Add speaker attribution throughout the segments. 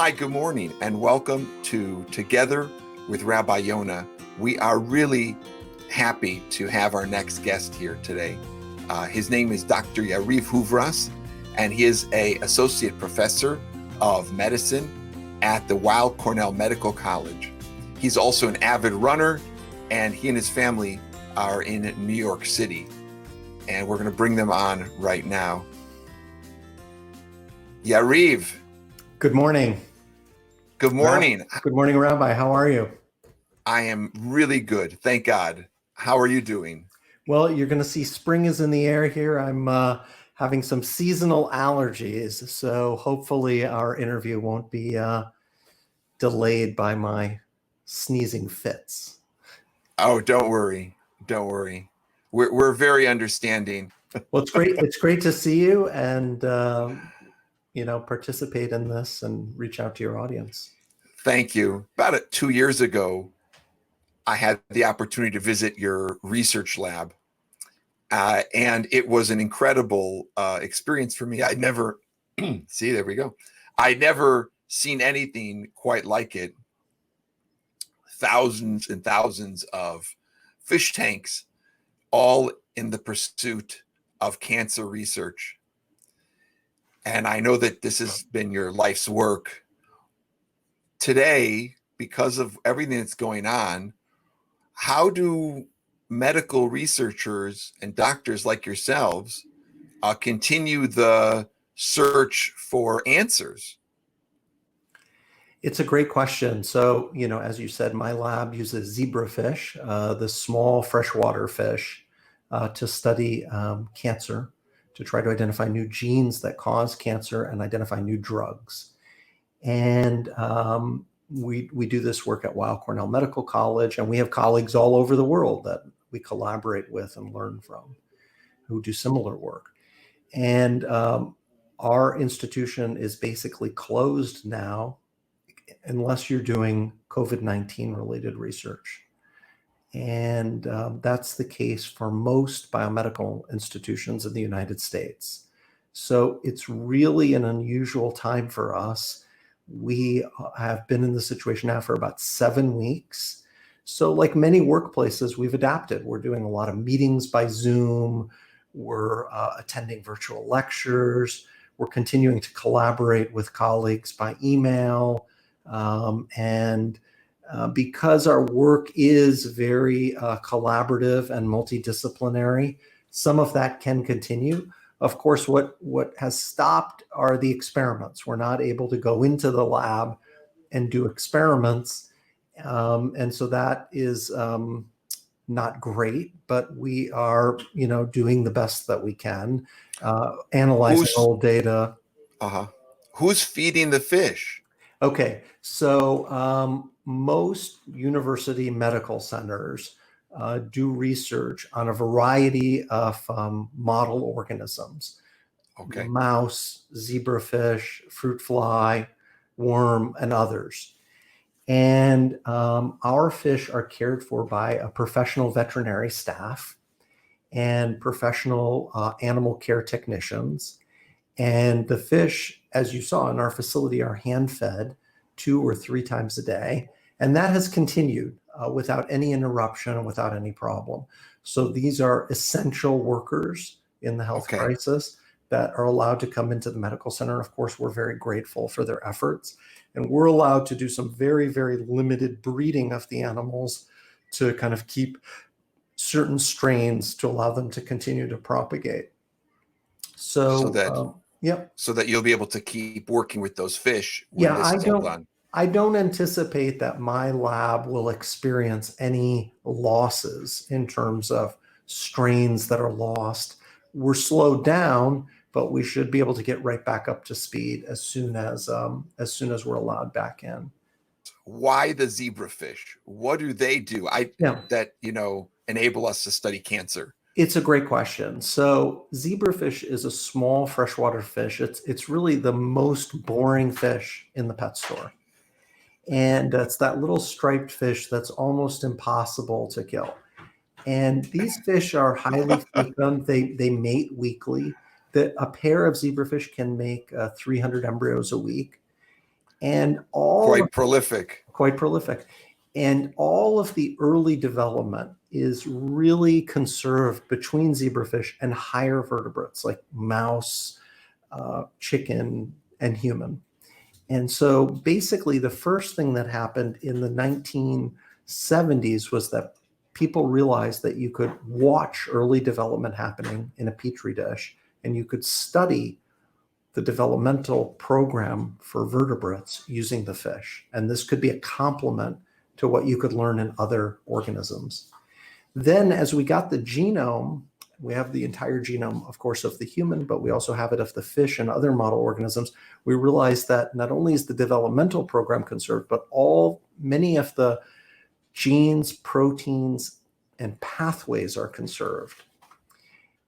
Speaker 1: Hi, good morning, and welcome to Together with Rabbi Yonah. We are really happy to have our next guest here today. His name is Dr. Yariv Houvras, and he is an associate professor of medicine at the Weill Cornell Medical College. He's also an avid runner, and he and his family are in New York City. And we're going to bring them on right now. Yariv.
Speaker 2: Good morning.
Speaker 1: Good morning.
Speaker 2: Good morning, Rabbi. How are you?
Speaker 1: I am really good. Thank God. How are you doing?
Speaker 2: Well, you're going to see spring is in the air here. I'm having some seasonal allergies, so hopefully our interview won't be delayed by my sneezing fits.
Speaker 1: Oh, don't worry. Don't worry. We're very understanding.
Speaker 2: Well, it's great. It's great to see you and participate in this and reach out to your audience.
Speaker 1: Thank you. About 2 years ago, I had the opportunity to visit your research lab, and it was an incredible experience for me. I'd never, see, there we go. I'd never seen anything quite like it. Thousands and thousands of fish tanks, all in the pursuit of cancer research. And I know that this has been your life's work. Today, because of everything that's going on, how do medical researchers and doctors like yourselves continue the search for answers?
Speaker 2: It's a great question. So, as you said, my lab uses zebrafish, the small freshwater fish, to study cancer, to try to identify new genes that cause cancer and identify new drugs. And we do this work at Weill Cornell Medical College, and we have colleagues all over the world that we collaborate with and learn from who do similar work. And our institution is basically closed now unless you're doing COVID-19 related research. And that's the case for most biomedical institutions in the United States. So it's really an unusual time for us. We have been in this situation now for about 7 weeks. So like many workplaces, we've adapted. We're doing a lot of meetings by Zoom. We're attending virtual lectures. We're continuing to collaborate with colleagues by email. Because our work is very collaborative and multidisciplinary, some of that can continue. Of course, what has stopped are the experiments. We're not able to go into the lab and do experiments. And so that is not great, but we are, doing the best that we can, analyzing old data.
Speaker 1: Who's feeding the fish?
Speaker 2: Okay, so most university medical centers do research on a variety of model organisms.
Speaker 1: Okay.
Speaker 2: Mouse, zebrafish, fruit fly, worm, and others. And our fish are cared for by a professional veterinary staff and professional animal care technicians. And the fish, as you saw in our facility, are hand-fed 2 or 3 times a day. And that has continued without any interruption and without any problem. So these are essential workers in the health crisis that are allowed to come into the medical center. Of course, we're very grateful for their efforts. And we're allowed to do some very, very limited breeding of the animals to kind of keep certain strains to allow them to continue to propagate. So that
Speaker 1: you'll be able to keep working with those fish
Speaker 2: when this is all done. I don't anticipate that my lab will experience any losses in terms of strains that are lost. We're slowed down, but we should be able to get right back up to speed as soon as we're allowed back in.
Speaker 1: Why the zebrafish? What do they do that enable us to study cancer?
Speaker 2: It's a great question. So zebrafish is a small freshwater fish. It's really the most boring fish in the pet store. And it's that little striped fish that's almost impossible to kill. And these fish are highly fecund. They mate weekly. A pair of zebrafish can make 300 embryos a week. And
Speaker 1: Quite prolific.
Speaker 2: quite prolific. And all of the early development is really conserved between zebrafish and higher vertebrates like mouse, chicken, and human. And so basically the first thing that happened in the 1970s was that people realized that you could watch early development happening in a petri dish, and you could study the developmental program for vertebrates using the fish. And this could be a complement to what you could learn in other organisms. Then as we got the genome, we have the entire genome, of course, of the human, but we also have it of the fish and other model organisms. We realized that not only is the developmental program conserved, but many of the genes, proteins, and pathways are conserved.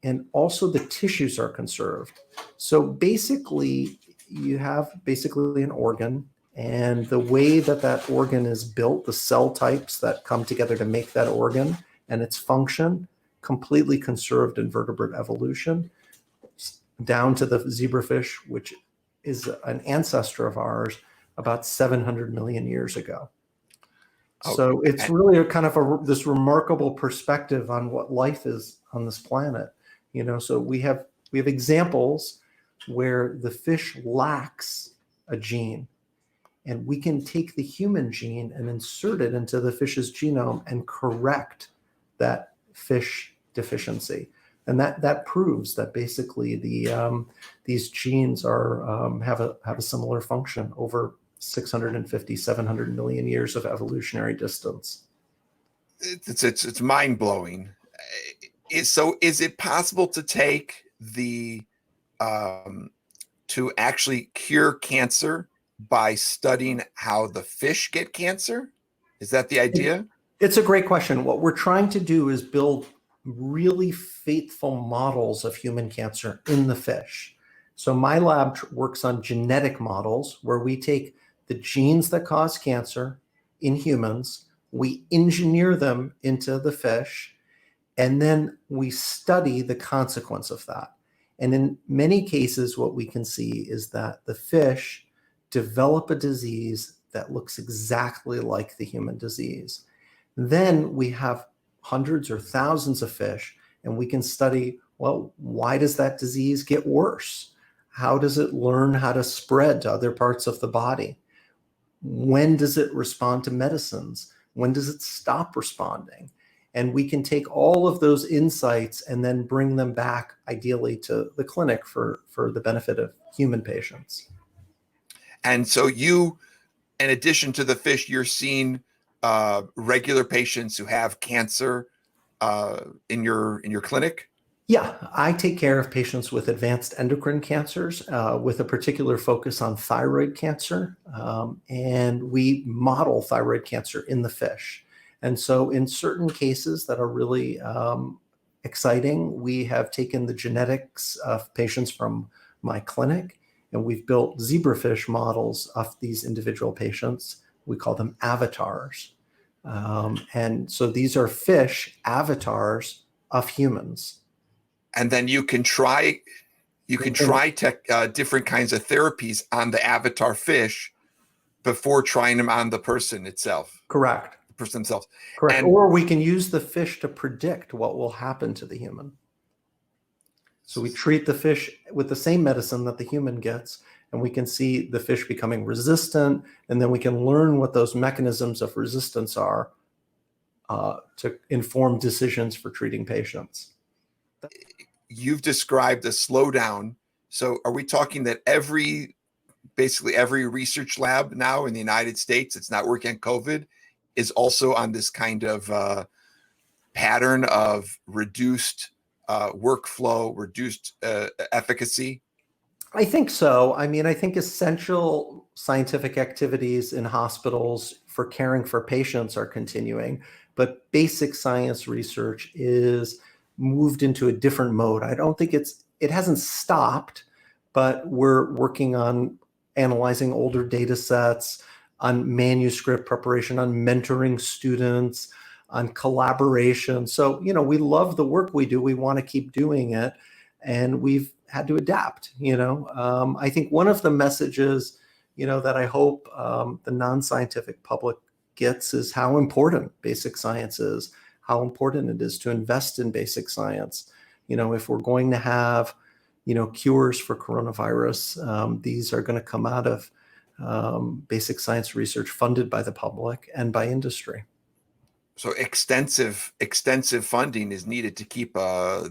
Speaker 2: And also the tissues are conserved. So basically, you have basically an organ, and the way that that organ is built, the cell types that come together to make that organ and its function, completely conserved in vertebrate evolution, down to the zebrafish, which is an ancestor of ours about 700 million years ago. So it's really a kind of this remarkable perspective on what life is on this planet. So we have examples where the fish lacks a gene, and we can take the human gene and insert it into the fish's genome and correct that fish deficiency. And that proves that basically these genes have a similar function over 650, 700 million years of evolutionary distance.
Speaker 1: It's mind-blowing. So is it possible to take to actually cure cancer by studying how the fish get cancer? Is that the idea?
Speaker 2: It's a great question. What we're trying to do is build really faithful models of human cancer in the fish. So my lab works on genetic models where we take the genes that cause cancer in humans, we engineer them into the fish, and then we study the consequence of that. And in many cases, what we can see is that the fish develop a disease that looks exactly like the human disease. Then we have hundreds or thousands of fish, and we can study, well, why does that disease get worse? How does it learn how to spread to other parts of the body? When does it respond to medicines? When does it stop responding? And we can take all of those insights and then bring them back, ideally, to the clinic for the benefit of human patients.
Speaker 1: And so you, in addition to the fish, you're seeing regular patients who have cancer in your clinic?
Speaker 2: Yeah, I take care of patients with advanced endocrine cancers with a particular focus on thyroid cancer. And we model thyroid cancer in the fish. And so in certain cases that are really exciting, we have taken the genetics of patients from my clinic, and we've built zebrafish models of these individual patients. We call them avatars. And so these are fish avatars of humans.
Speaker 1: And then you can try different kinds of therapies on the avatar fish before trying them on the person itself.
Speaker 2: Correct.
Speaker 1: The person themselves.
Speaker 2: Correct. Or we can use the fish to predict what will happen to the human. So we treat the fish with the same medicine that the human gets, and we can see the fish becoming resistant, and then we can learn what those mechanisms of resistance are to inform decisions for treating patients.
Speaker 1: You've described a slowdown. So are we talking that basically every research lab now in the United States that's not working on COVID is also on this kind of pattern of reduced workflow, reduced efficacy?
Speaker 2: I think so. I mean, I think essential scientific activities in hospitals for caring for patients are continuing, but basic science research is moved into a different mode. I don't think it hasn't stopped, but we're working on analyzing older data sets, on manuscript preparation, on mentoring students, on collaboration. So, we love the work we do. We want to keep doing it, and we've had to adapt. I think one of the messages that I hope the non-scientific public gets is how important basic science is, how important it is to invest in basic science. If we're going to have, cures for coronavirus, these are going to come out of basic science research funded by the public and by industry.
Speaker 1: So extensive funding is needed to keep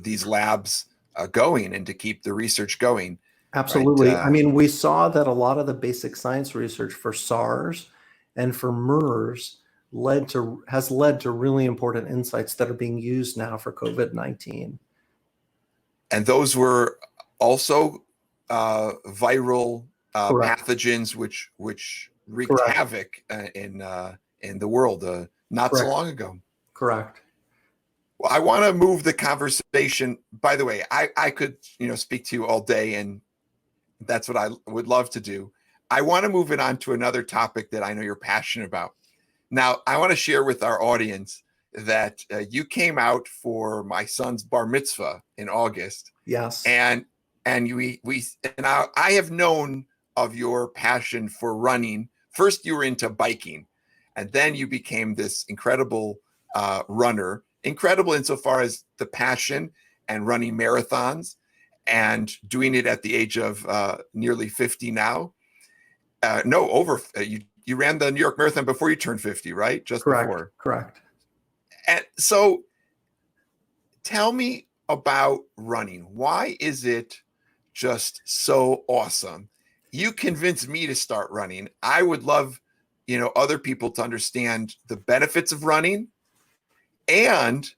Speaker 1: these labs going and to keep the research going.
Speaker 2: Absolutely.
Speaker 1: Right?
Speaker 2: I mean, we saw that a lot of the basic science research for SARS and for MERS has led to really important insights that are being used now for COVID-19.
Speaker 1: And those were also viral pathogens, which wreaked
Speaker 2: Correct.
Speaker 1: havoc in the world not so long ago.
Speaker 2: Correct.
Speaker 1: Well, I want to move the conversation. By the way, I could speak to you all day, and that's what I would love to do. I want to move it on to another topic that I know you're passionate about. Now, I want to share with our audience that you came out for my son's bar mitzvah in August.
Speaker 2: Yes.
Speaker 1: And I have known of your passion for running. First, you were into biking, and then you became this incredible runner. Incredible insofar as the passion and running marathons and doing it at the age of nearly 50 now. You ran the New York Marathon before you turned 50, right? Just
Speaker 2: Correct.
Speaker 1: before.
Speaker 2: Correct.
Speaker 1: And so tell me about running. Why is it just so awesome? You convinced me to start running. I would love, other people to understand the benefits of running and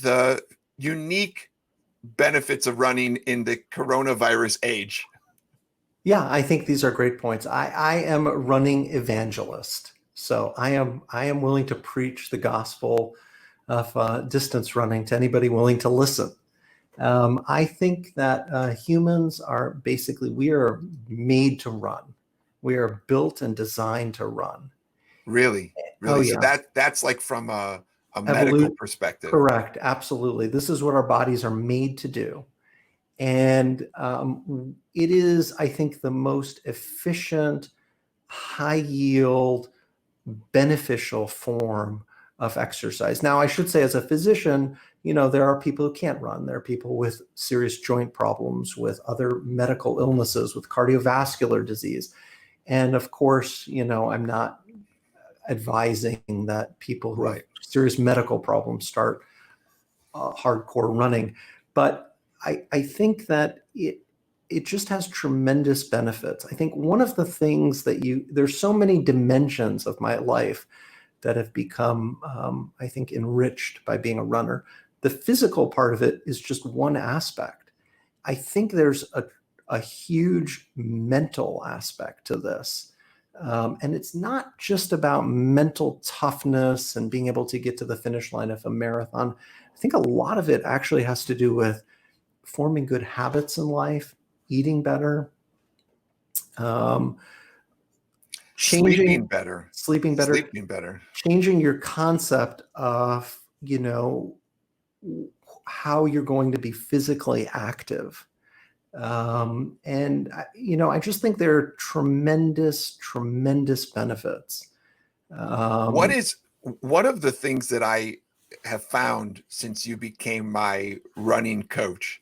Speaker 1: the unique benefits of running in the coronavirus age.
Speaker 2: Yeah, I think these are great points. I am a running evangelist. So I am willing to preach the gospel of distance running to anybody willing to listen. I think that humans we are made to run. We are built and designed to run.
Speaker 1: Really?
Speaker 2: Oh, yeah.
Speaker 1: So that's like from a medical perspective.
Speaker 2: Correct. Absolutely. This is what our bodies are made to do. And it is, I think, the most efficient, high yield, beneficial form of exercise. Now, I should say, as a physician, there are people who can't run. There are people with serious joint problems, with other medical illnesses, with cardiovascular disease. And of course, I'm not advising that people who have serious medical problems start hardcore running. But I think that it just has tremendous benefits. I think one of the things there's so many dimensions of my life that have become, I think, enriched by being a runner. The physical part of it is just one aspect. I think there's a huge mental aspect to this. And it's not just about mental toughness and being able to get to the finish line of a marathon. I think a lot of it actually has to do with forming good habits in life, eating better,
Speaker 1: sleeping better,
Speaker 2: changing your concept of, how you're going to be physically active. And I just think there are tremendous, tremendous benefits.
Speaker 1: One of the things that I have found since you became my running coach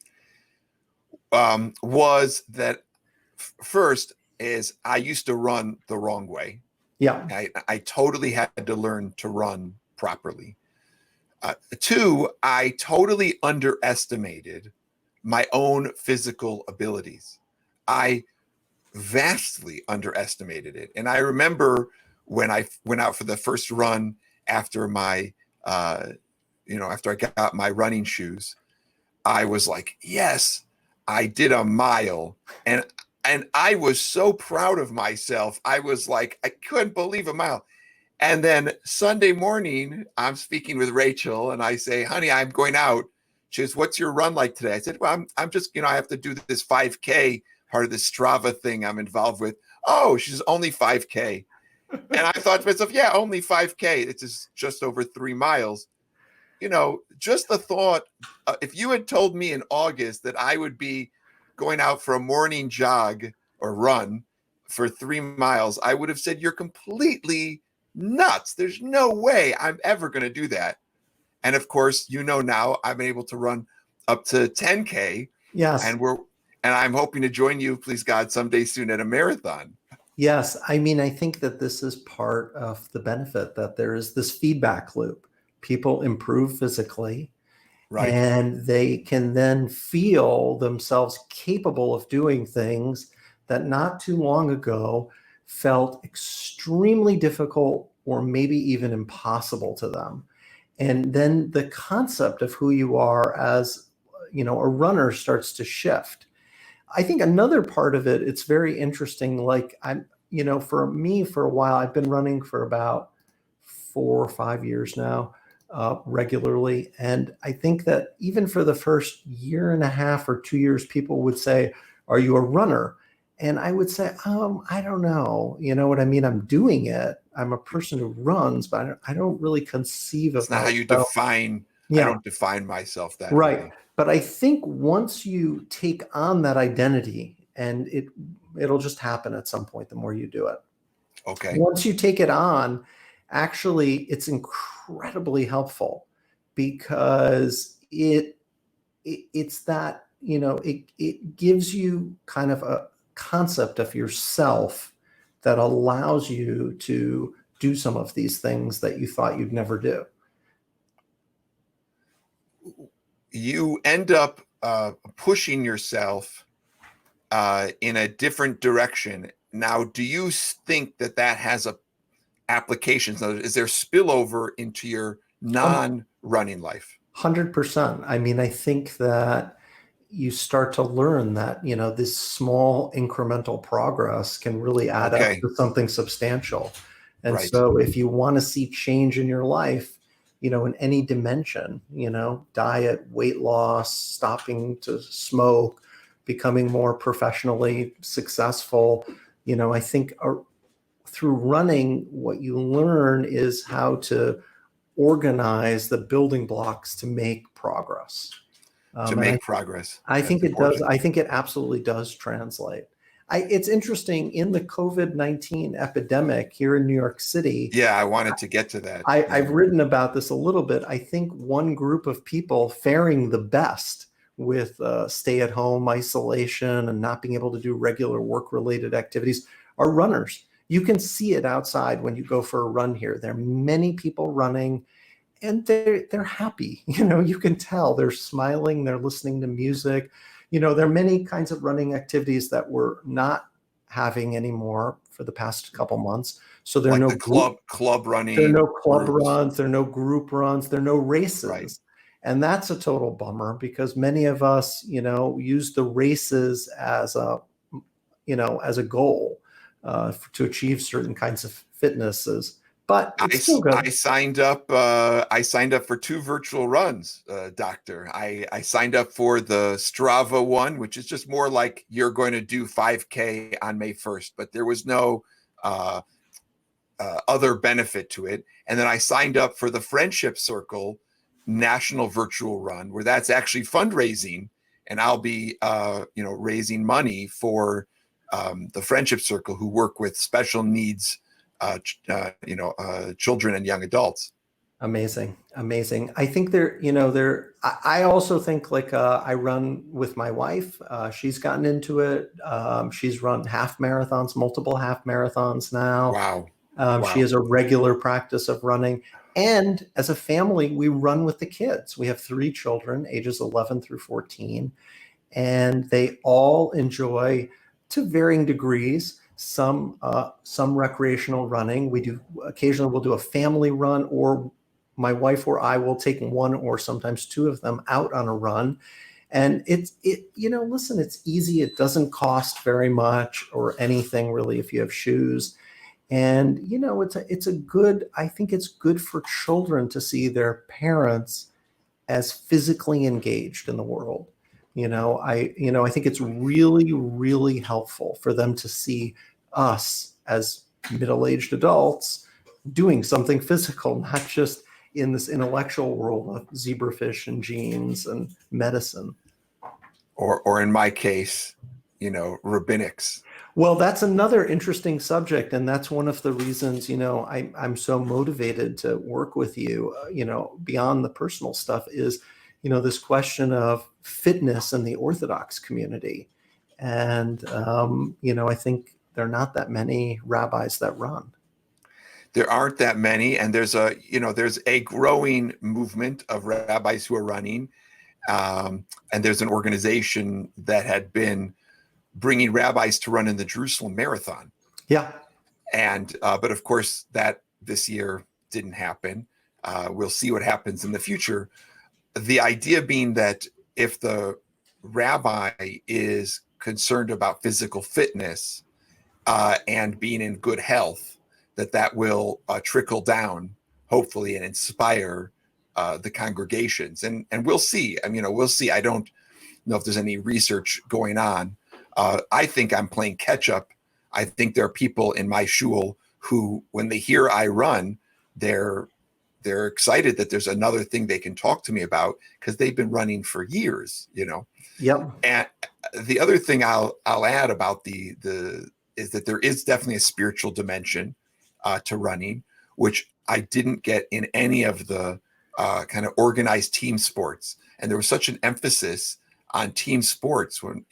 Speaker 1: was that first is I used to run the wrong way.
Speaker 2: Yeah.
Speaker 1: I totally had to learn to run properly. Two, I totally underestimated my own physical abilities. I vastly underestimated it. And I remember when I went out for the first run after after I got my running shoes, I was like, yes, I did a mile. And I was so proud of myself. I was like, I couldn't believe a mile. And then Sunday morning, I'm speaking with Rachel and I say, honey, I'm going out. She says, what's your run like today? I said, well, I'm just, I have to do this 5K, part of this Strava thing I'm involved with. Oh, she's only 5K. And I thought to myself, yeah, only 5K. It's just over 3 miles. Just the thought, if you had told me in August that I would be going out for a morning jog or run for 3 miles, I would have said, you're completely nuts. There's no way I'm ever going to do that. And of course, now I'm able to run up to 10K.
Speaker 2: Yes.
Speaker 1: And I'm hoping to join you, please God, someday soon at a marathon.
Speaker 2: Yes. I mean, I think that this is part of the benefit, that there is this feedback loop. People improve physically,
Speaker 1: Right.
Speaker 2: and they can then feel themselves capable of doing things that not too long ago felt extremely difficult or maybe even impossible to them. And then the concept of who you are as, a runner starts to shift. I think another part of it, it's very interesting. Like for me, for a while, I've been running for about 4 or 5 years now, regularly. And I think that even for the first year and a half or 2 years, people would say, "Are you a runner?" And I would say, I don't know. You know what I mean? I'm doing it. I'm a person who runs, but I don't really conceive of
Speaker 1: It's not how you
Speaker 2: myself.
Speaker 1: define.
Speaker 2: Yeah.
Speaker 1: I don't define myself that
Speaker 2: Right.
Speaker 1: way.
Speaker 2: But I think once you take on that identity, and it'll just happen at some point, the more you do it.
Speaker 1: Okay.
Speaker 2: Once you take it on, actually, it's incredibly helpful, because it's that, it gives you kind of a concept of yourself that allows you to do some of these things that you thought you'd never do.
Speaker 1: You end up pushing yourself in a different direction. Now, do you think that has applications? Is there spillover into your non-running life?
Speaker 2: 100%. I mean, I think that you start to learn that, this small incremental progress can really add up to something substantial. And
Speaker 1: Right.
Speaker 2: so if you want to see change in your life, in any dimension, diet, weight loss, stopping to smoke, becoming more professionally successful, I think through running, what you learn is how to organize the building blocks to make progress.
Speaker 1: Progress.
Speaker 2: I think it does. I think it absolutely does translate. It's interesting, in the COVID-19 epidemic here in New York City.
Speaker 1: Yeah, I wanted to get to that.
Speaker 2: I've written about this a little bit. I think one group of people faring the best with stay-at-home isolation and not being able to do regular work-related activities are runners. You can see it outside when you go for a run here. There are many people running, and they're happy. You can tell they're smiling, they're listening to music. There are many kinds of running activities that we're not having anymore for the past couple months. So there are no
Speaker 1: club running.
Speaker 2: There are no club runs, there are no group runs, there are no races.
Speaker 1: Right.
Speaker 2: And that's a total bummer, because many of us, use the races as a goal to achieve certain kinds of fitnesses. But it's still good.
Speaker 1: I signed up for 2 virtual runs, doctor. I signed up for the Strava one, which is just more like you're going to do 5K on May 1st, but there was no other benefit to it. And then I signed up for the Friendship Circle National Virtual Run, where that's actually fundraising, and I'll be raising money for the Friendship Circle, who work with special needs children and young adults.
Speaker 2: Amazing. I think I also think, like, I run with my wife. She's gotten into it. She's run half marathons, multiple half marathons now.
Speaker 1: Wow.
Speaker 2: She has a regular practice of running. And as a family, we run with the kids. We have 3 children, ages 11 through 14, and they all enjoy, to varying degrees, some recreational running. Occasionally we'll do a family run, or my wife or I will take one or sometimes 2 of them out on a run. And listen, it's easy. It doesn't cost very much or anything really if you have shoes. And, I think it's good for children to see their parents as physically engaged in the world. I think it's really, really helpful for them to see us as middle-aged adults doing something physical, not just in this intellectual world of zebrafish and genes and medicine.
Speaker 1: Or in my case, rabbinics?
Speaker 2: Well, that's another interesting subject, and that's one of the reasons, I'm so motivated to work with you, beyond the personal stuff is, this question of fitness in the Orthodox community. And, I think there are not that many rabbis that run.
Speaker 1: There aren't that many, and there's a growing movement of rabbis who are running, and there's an organization that had been bringing rabbis to run in the Jerusalem Marathon.
Speaker 2: Yeah.
Speaker 1: And but of course that this year didn't happen. We'll see what happens in the future. The idea being that if the rabbi is concerned about physical fitness and being in good health, that will trickle down, hopefully, and inspire the congregations. And we'll see. We'll see. I don't know if there's any research going on. I think I'm playing catch up. I think there are people in my shul who, when they hear I run, they're excited that there's another thing they can talk to me about because they've been running for years,
Speaker 2: Yep.
Speaker 1: And the other thing I'll add about is that there is definitely a spiritual dimension to running, which I didn't get in any of the kind of organized team sports. And there was such an emphasis on team sports when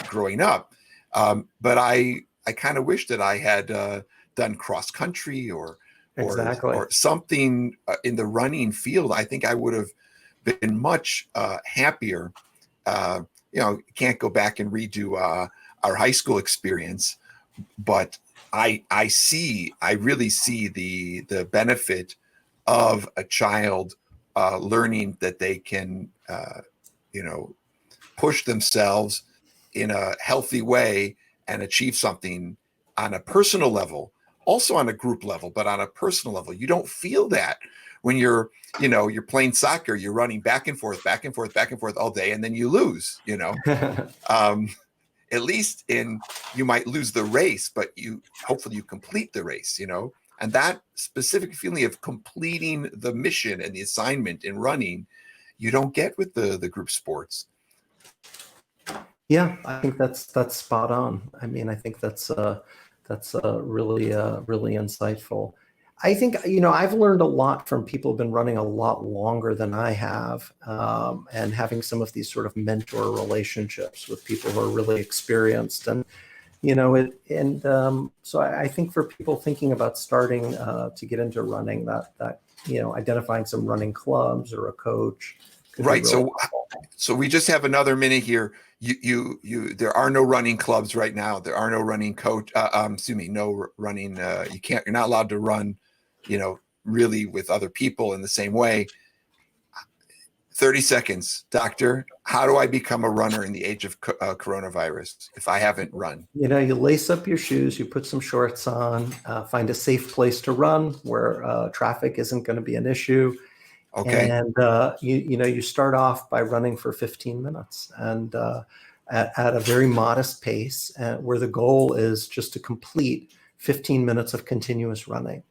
Speaker 1: growing up. But I kind of wish that I had done cross country or something in the running field. I think I would have been much happier. Can't go back and redo our high school experience, but I really see the benefit of a child learning that they can push themselves in a healthy way and achieve something on a personal level, also on a group level, but on a personal level. You don't feel that when you're playing soccer, you're running back and forth all day, and then you lose, at least you might lose the race, but hopefully you complete the race, and that specific feeling of completing the mission and the assignment in running, you don't get with the group sports.
Speaker 2: Yeah, I think that's spot on. I mean, I think that's really insightful. I think, I've learned a lot from people who've been running a lot longer than I have, and having some of these sort of mentor relationships with people who are really experienced. And, so I think for people thinking about starting to get into running, that identifying some running clubs or a coach.
Speaker 1: Right. Really so we just have another minute here. There are no running clubs right now. There are no running coach. No running. You're not allowed to run, really with other people in the same way. 30 seconds, doctor. How do I become a runner in the age of coronavirus if I haven't run?
Speaker 2: You lace up your shoes, you put some shorts on, find a safe place to run where traffic isn't going to be an issue.
Speaker 1: Okay.
Speaker 2: And you start off by running for 15 minutes and at a very modest pace, where the goal is just to complete 15 minutes of continuous running.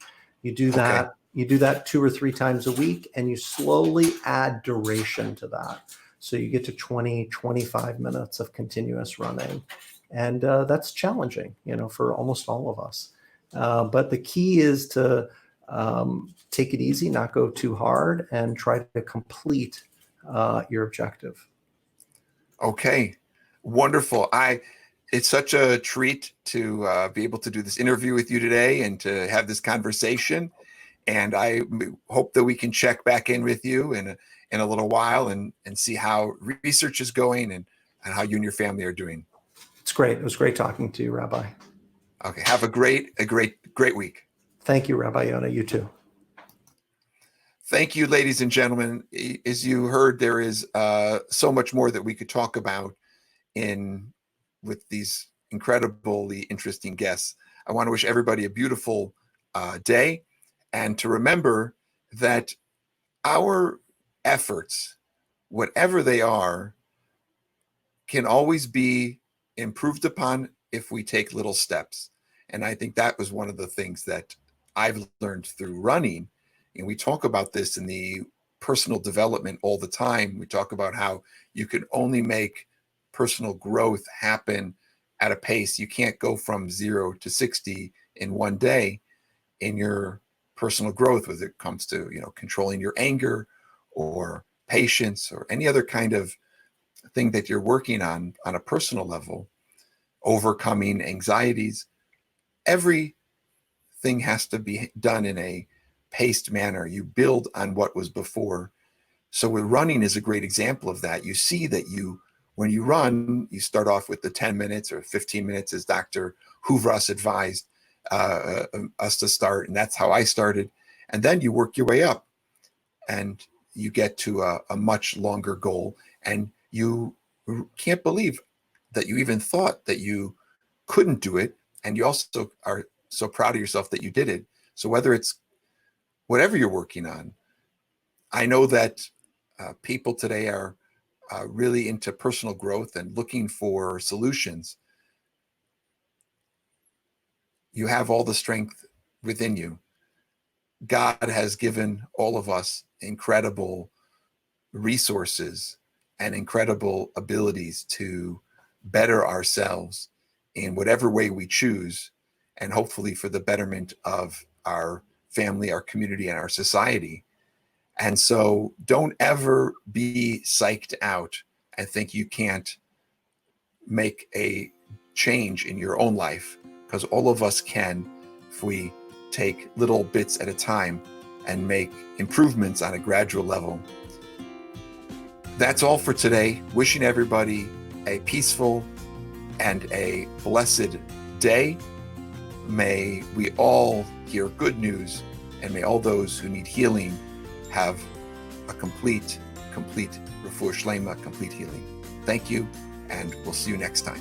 Speaker 2: You do that. Okay. You do that 2 or 3 times a week, and you slowly add duration to that. So you get to 20, 25 minutes of continuous running. And that's challenging, for almost all of us. But the key is to take it easy, not go too hard, and try to complete your objective.
Speaker 1: Okay, wonderful. It's such a treat to be able to do this interview with you today and to have this conversation. And I hope that we can check back in with you in a little while and see how research is going and how you and your family are doing.
Speaker 2: It's great. It was great talking to you, Rabbi.
Speaker 1: Okay, have a great week.
Speaker 2: Thank you, Rabbi Yonah. You too.
Speaker 1: Thank you, ladies and gentlemen. As you heard, there is so much more that we could talk about with these incredibly interesting guests. I want to wish everybody a beautiful day, and to remember that our efforts, whatever they are, can always be improved upon if we take little steps. And I think that was one of the things that I've learned through running. And we talk about this in the personal development all the time. We talk about how you can only make personal growth happen at a pace. You can't go from 0 to 60 in one day in your personal growth, whether it comes to, controlling your anger or patience or any other kind of thing that you're working on a personal level, overcoming anxieties. Everything has to be done in a paced manner. You build on what was before. So with running is a great example of that. You see that when you run, you start off with the 10 minutes or 15 minutes as Dr. Houvras advised us to start. And that's how I started. And then you work your way up and you get to a much longer goal. And you can't believe that you even thought that you couldn't do it. And you also are so proud of yourself that you did it. So whether it's whatever you're working on, I know that people today are really into personal growth and looking for solutions. You have all the strength within you. God has given all of us incredible resources and incredible abilities to better ourselves in whatever way we choose, and hopefully for the betterment of our family, our community, and our society. And so don't ever be psyched out and think you can't make a change in your own life, because all of us can if we take little bits at a time and make improvements on a gradual level. That's all for today. Wishing everybody a peaceful and a blessed day. May we all hear good news, and may all those who need healing have a complete refuah shlema, complete healing. Thank you, and we'll see you next time.